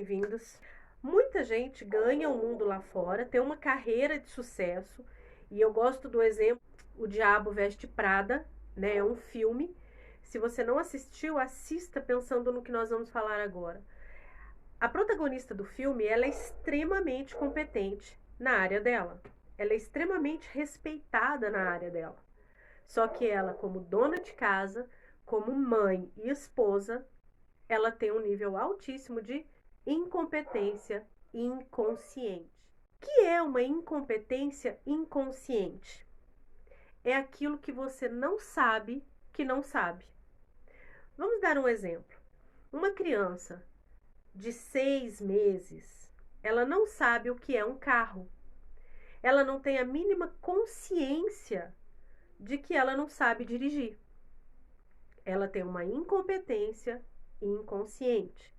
bem-vindos. Muita gente ganha o mundo lá fora, tem uma carreira de sucesso, e eu gosto do exemplo O Diabo Veste Prada, né? É um filme. Se você não assistiu, assista pensando no que nós vamos falar agora. A protagonista do filme, ela é extremamente competente na área dela. Ela é extremamente respeitada na área dela. Só que ela, como dona de casa, como mãe e esposa, ela tem um nível altíssimo de incompetência inconsciente. O que é uma incompetência inconsciente? É aquilo que você não sabe que não sabe. Vamos dar um exemplo. Uma criança de 6 meses, ela não sabe o que é um carro. Ela não tem a mínima consciência de que ela não sabe dirigir. Ela tem uma incompetência inconsciente.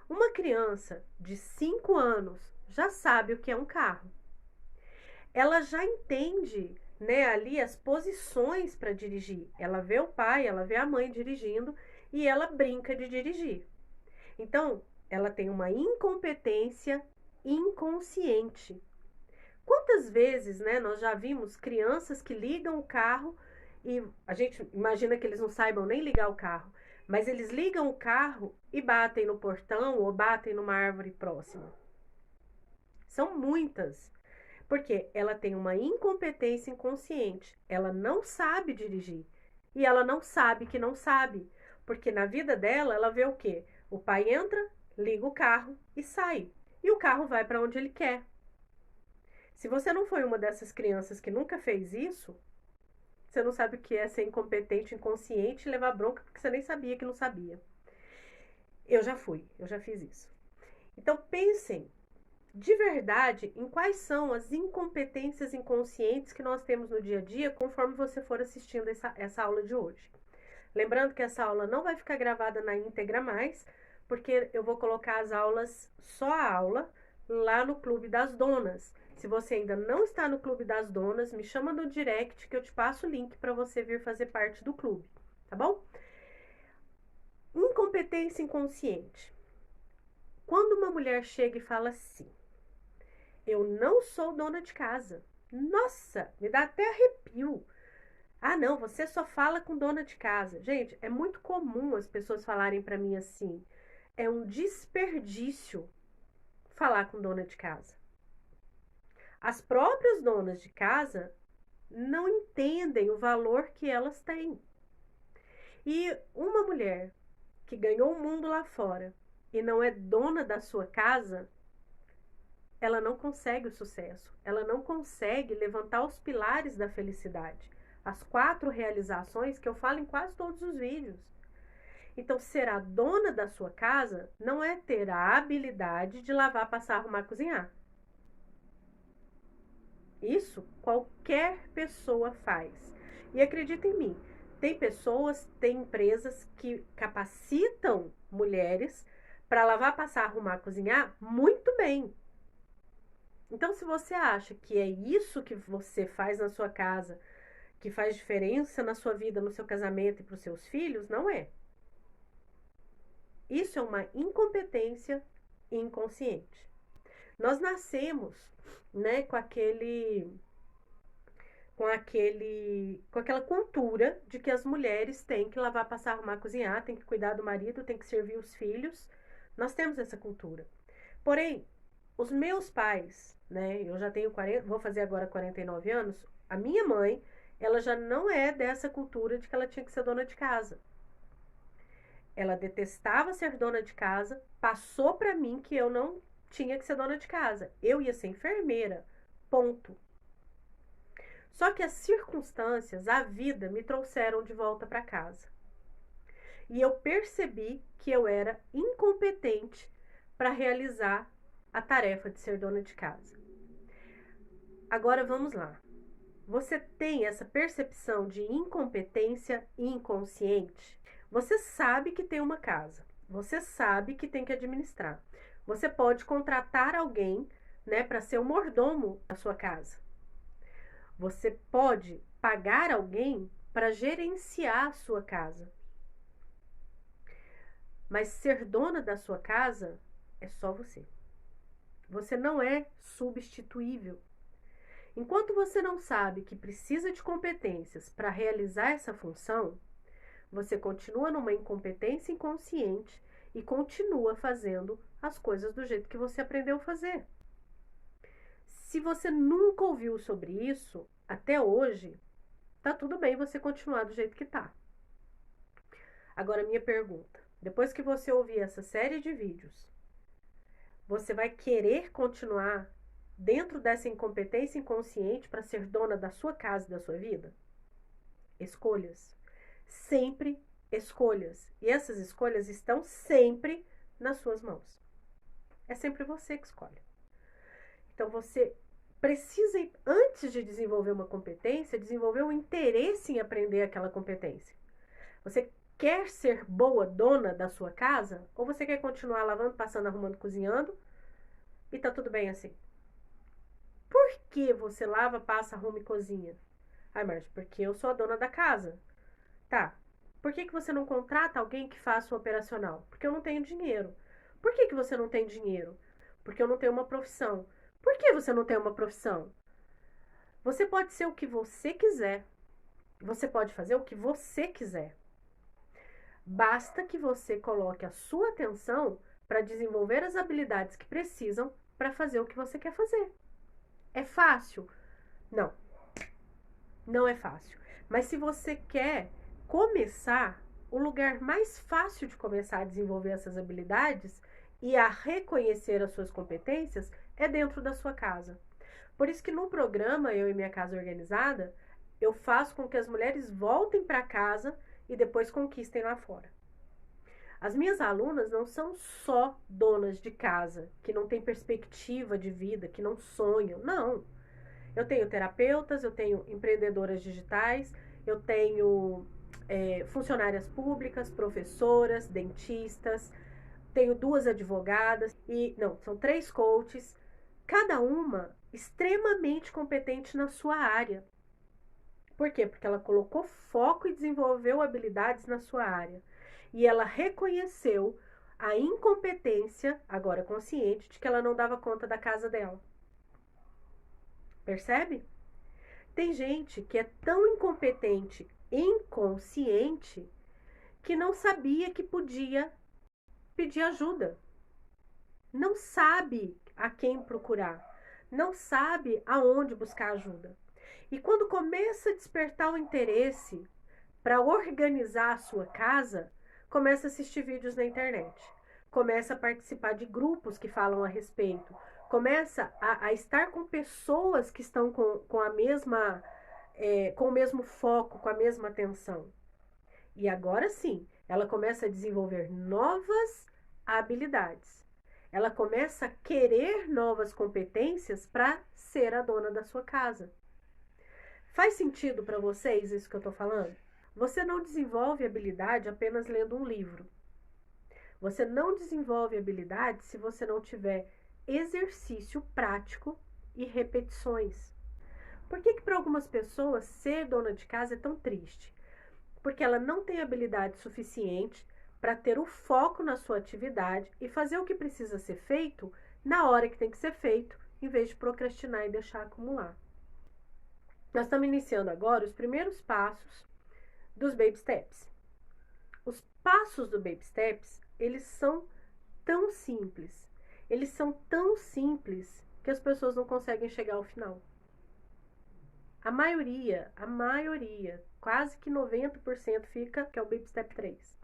Uma criança de 5 anos já sabe o que é um carro. Ela já entende, né, ali as posições para dirigir. Ela vê o pai, ela vê a mãe dirigindo e ela brinca de dirigir. Então, ela tem uma incompetência inconsciente. Quantas vezes, né, nós já vimos crianças que ligam o carro e a gente imagina que eles não saibam nem ligar o carro, mas eles ligam o carro e batem no portão ou batem numa árvore próxima. São muitas, porque ela tem uma incompetência inconsciente. Ela não sabe dirigir e ela não sabe que não sabe, porque na vida dela ela vê o quê? O pai entra, liga o carro e sai, e o carro vai para onde ele quer. Se você não foi uma dessas crianças que nunca fez isso, você não sabe o que é ser incompetente, inconsciente e levar bronca porque você nem sabia que não sabia. Eu já fiz isso. Então pensem de verdade em quais são as incompetências inconscientes que nós temos no dia a dia conforme você for assistindo essa aula de hoje. Lembrando que essa aula não vai ficar gravada na íntegra mais, porque eu vou colocar as aulas, só a aula, lá no Clube das Donas. Se você ainda não está no Clube das Donas, me chama no direct que eu te passo o link para você vir fazer parte do clube, tá bom? Incompetência inconsciente. Quando uma mulher chega e fala assim: eu não sou dona de casa. Nossa, me dá até arrepio. Ah, não, você só fala com dona de casa. Gente, é muito comum as pessoas falarem para mim assim: é um desperdício falar com dona de casa. As próprias donas de casa não entendem o valor que elas têm. E uma mulher que ganhou o mundo lá fora e não é dona da sua casa, ela não consegue o sucesso. Ela não consegue levantar os pilares da felicidade. As 4 realizações que eu falo em quase todos os vídeos. Então, ser a dona da sua casa não é ter a habilidade de lavar, passar, arrumar, cozinhar. Isso qualquer pessoa faz. E acredita em mim, tem pessoas, tem empresas que capacitam mulheres para lavar, passar, arrumar, cozinhar muito bem. Então, se você acha que é isso que você faz na sua casa, que faz diferença na sua vida, no seu casamento e para os seus filhos, não é. Isso é uma incompetência inconsciente. Nós nascemos, né, com aquela cultura de que as mulheres têm que lavar, passar, arrumar, cozinhar, têm que cuidar do marido, têm que servir os filhos. Nós temos essa cultura. Porém, os meus pais, né, eu já tenho vou fazer agora 49 anos, a minha mãe, ela já não é dessa cultura de que ela tinha que ser dona de casa. Ela detestava ser dona de casa, passou para mim que eu não tinha que ser dona de casa. Eu ia ser enfermeira, ponto. Só que as circunstâncias, a vida, me trouxeram de volta para casa. E eu percebi que eu era incompetente para realizar a tarefa de ser dona de casa. Agora vamos lá. Você tem essa percepção de incompetência inconsciente? Você sabe que tem uma casa. Você sabe que tem que administrar. Você pode contratar alguém, né, para ser o mordomo da sua casa. Você pode pagar alguém para gerenciar a sua casa. Mas ser dona da sua casa é só você. Você não é substituível. Enquanto você não sabe que precisa de competências para realizar essa função, você continua numa incompetência inconsciente e continua fazendo as coisas do jeito que você aprendeu a fazer. Se você nunca ouviu sobre isso, até hoje, tá tudo bem você continuar do jeito que tá. Agora, minha pergunta: depois que você ouvir essa série de vídeos, você vai querer continuar dentro dessa incompetência inconsciente para ser dona da sua casa e da sua vida? Escolhas. Sempre escolhas. E essas escolhas estão sempre nas suas mãos. É sempre você que escolhe. Então você precisa, antes de desenvolver uma competência, desenvolver um interesse em aprender aquela competência. Você quer ser boa dona da sua casa? Ou você quer continuar lavando, passando, arrumando, cozinhando e tá tudo bem assim? Por que você lava, passa, arruma e cozinha? Ai, Márcia, porque eu sou a dona da casa. Tá. Por que você não contrata alguém que faça o operacional? Porque eu não tenho dinheiro. Por que você não tem dinheiro? Porque eu não tenho uma profissão. Por que você não tem uma profissão? Você pode ser o que você quiser. Você pode fazer o que você quiser. Basta que você coloque a sua atenção para desenvolver as habilidades que precisam para fazer o que você quer fazer. É fácil? Não. Não é fácil. Mas se você quer começar, o lugar mais fácil de começar a desenvolver essas habilidades e a reconhecer as suas competências é dentro da sua casa. Por isso que no programa Eu e Minha Casa Organizada, eu faço com que as mulheres voltem para casa e depois conquistem lá fora. As minhas alunas não são só donas de casa, que não têm perspectiva de vida, que não sonham. Não. Eu tenho terapeutas, eu tenho empreendedoras digitais, eu tenho funcionárias públicas, professoras, dentistas, tenho 2 advogadas e, não, são 3 coaches, cada uma extremamente competente na sua área. Por quê? Porque ela colocou foco e desenvolveu habilidades na sua área. E ela reconheceu a incompetência, agora consciente, de que ela não dava conta da casa dela. Percebe? Tem gente que é tão incompetente, inconsciente, que não sabia que podia pedir ajuda. Não sabe a quem procurar. Não sabe aonde buscar ajuda. E quando começa a despertar o interesse para organizar a sua casa, começa a assistir vídeos na internet. Começa a participar de grupos que falam a respeito. Começa a estar com pessoas que estão com a mesma, com o mesmo foco, com a mesma atenção. E agora sim, ela começa a desenvolver novas habilidades. Ela começa a querer novas competências para ser a dona da sua casa. Faz sentido para vocês isso que eu estou falando? Você não desenvolve habilidade apenas lendo um livro. Você não desenvolve habilidade se você não tiver exercício prático e repetições. Por que para algumas pessoas ser dona de casa é tão triste? Porque ela não tem habilidade suficiente para ter o foco na sua atividade e fazer o que precisa ser feito na hora que tem que ser feito, em vez de procrastinar e deixar acumular. Nós estamos iniciando agora os primeiros passos dos Baby Steps. Os passos do Baby Steps, eles são tão simples. Eles são tão simples que as pessoas não conseguem chegar ao final. A maioria, quase que 90% fica, que é o Baby Step 3.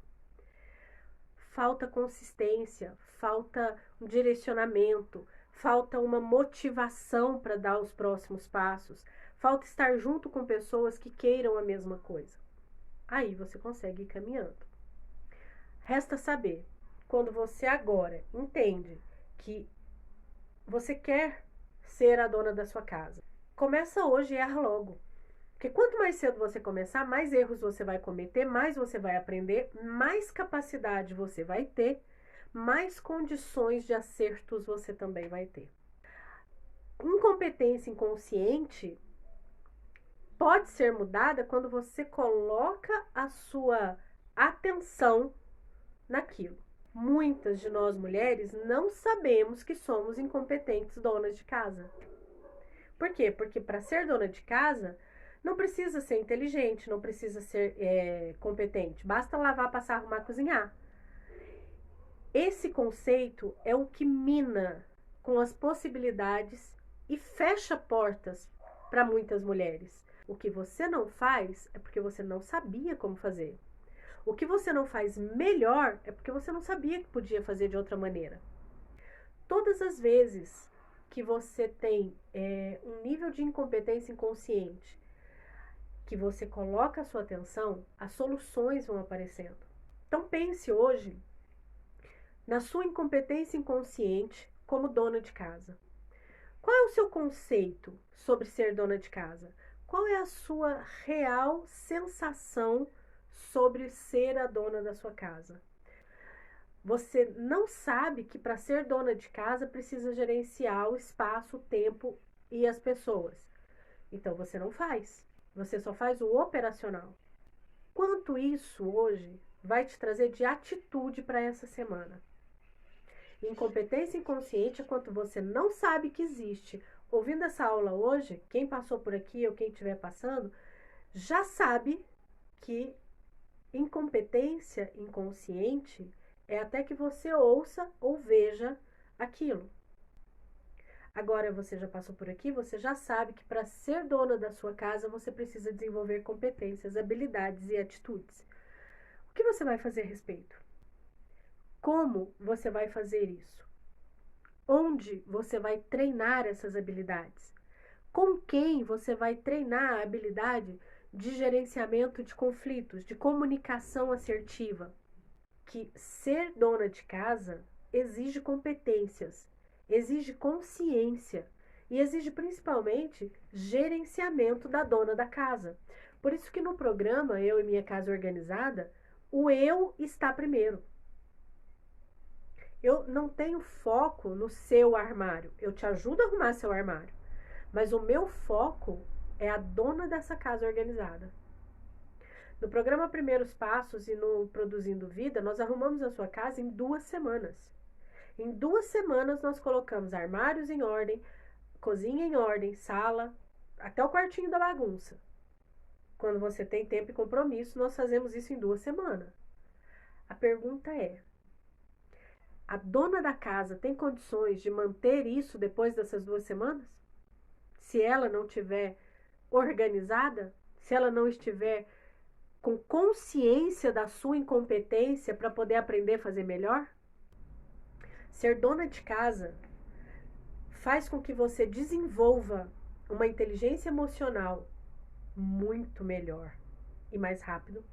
Falta consistência, falta um direcionamento, falta uma motivação para dar os próximos passos, falta estar junto com pessoas que queiram a mesma coisa. Aí você consegue ir caminhando. Resta saber, quando você agora entende que você quer ser a dona da sua casa, começa hoje e erra logo. Porque quanto mais cedo você começar, mais erros você vai cometer, mais você vai aprender, mais capacidade você vai ter, mais condições de acertos você também vai ter. Incompetência inconsciente pode ser mudada quando você coloca a sua atenção naquilo. Muitas de nós mulheres não sabemos que somos incompetentes donas de casa. Por quê? Porque para ser dona de casa, não precisa ser inteligente, não precisa ser competente. Basta lavar, passar, arrumar, cozinhar. Esse conceito é o que mina com as possibilidades e fecha portas para muitas mulheres. O que você não faz é porque você não sabia como fazer. O que você não faz melhor é porque você não sabia que podia fazer de outra maneira. Todas as vezes que você tem um nível de incompetência inconsciente, que você coloca a sua atenção, as soluções vão aparecendo. Então pense hoje na sua incompetência inconsciente como dona de casa. Qual é o seu conceito sobre ser dona de casa? Qual é a sua real sensação sobre ser a dona da sua casa? Você não sabe que para ser dona de casa precisa gerenciar o espaço, o tempo e as pessoas. Então você não faz. Você só faz o operacional. Quanto isso hoje vai te trazer de atitude para essa semana? Incompetência inconsciente é quanto você não sabe que existe. Ouvindo essa aula hoje, quem passou por aqui ou quem estiver passando, já sabe que incompetência inconsciente é até que você ouça ou veja aquilo. Agora você já passou por aqui, você já sabe que para ser dona da sua casa você precisa desenvolver competências, habilidades e atitudes. O que você vai fazer a respeito? Como você vai fazer isso? Onde você vai treinar essas habilidades? Com quem você vai treinar a habilidade de gerenciamento de conflitos, de comunicação assertiva? Que ser dona de casa exige competências, exige consciência e exige principalmente gerenciamento da dona da casa. Por isso que no programa Eu e Minha Casa Organizada, o eu está primeiro. Eu não tenho foco no seu armário. Eu te ajudo a arrumar seu armário. Mas o meu foco é a dona dessa casa organizada. No programa Primeiros Passos e no Produzindo Vida, nós arrumamos a sua casa em 2 semanas. Em 2 semanas nós colocamos armários em ordem, cozinha em ordem, sala, até o quartinho da bagunça. Quando você tem tempo e compromisso, nós fazemos isso em 2 semanas. A pergunta é: a dona da casa tem condições de manter isso depois dessas 2 semanas? Se ela não estiver organizada, se ela não estiver com consciência da sua incompetência para poder aprender a fazer melhor? Ser dona de casa faz com que você desenvolva uma inteligência emocional muito melhor e mais rápido.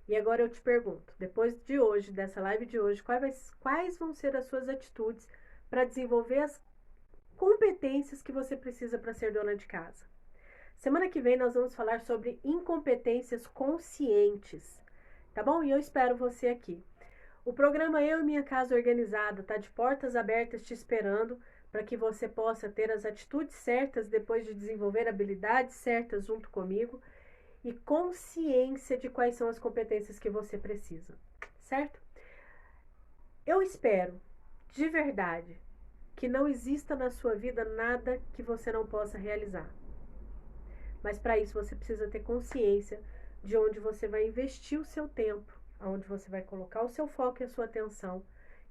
E agora eu te pergunto, depois de hoje, dessa live de hoje, quais vão ser as suas atitudes para desenvolver as competências que você precisa para ser dona de casa? Semana que vem nós vamos falar sobre incompetências conscientes, tá bom? E eu espero você aqui. O programa Eu e Minha Casa Organizada está de portas abertas te esperando para que você possa ter as atitudes certas depois de desenvolver habilidades certas junto comigo e consciência de quais são as competências que você precisa, certo? Eu espero, de verdade, que não exista na sua vida nada que você não possa realizar. Mas para isso você precisa ter consciência de onde você vai investir o seu tempo, onde você vai colocar o seu foco e a sua atenção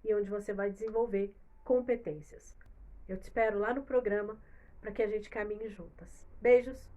e onde você vai desenvolver competências. Eu te espero lá no programa para que a gente caminhe juntas. Beijos!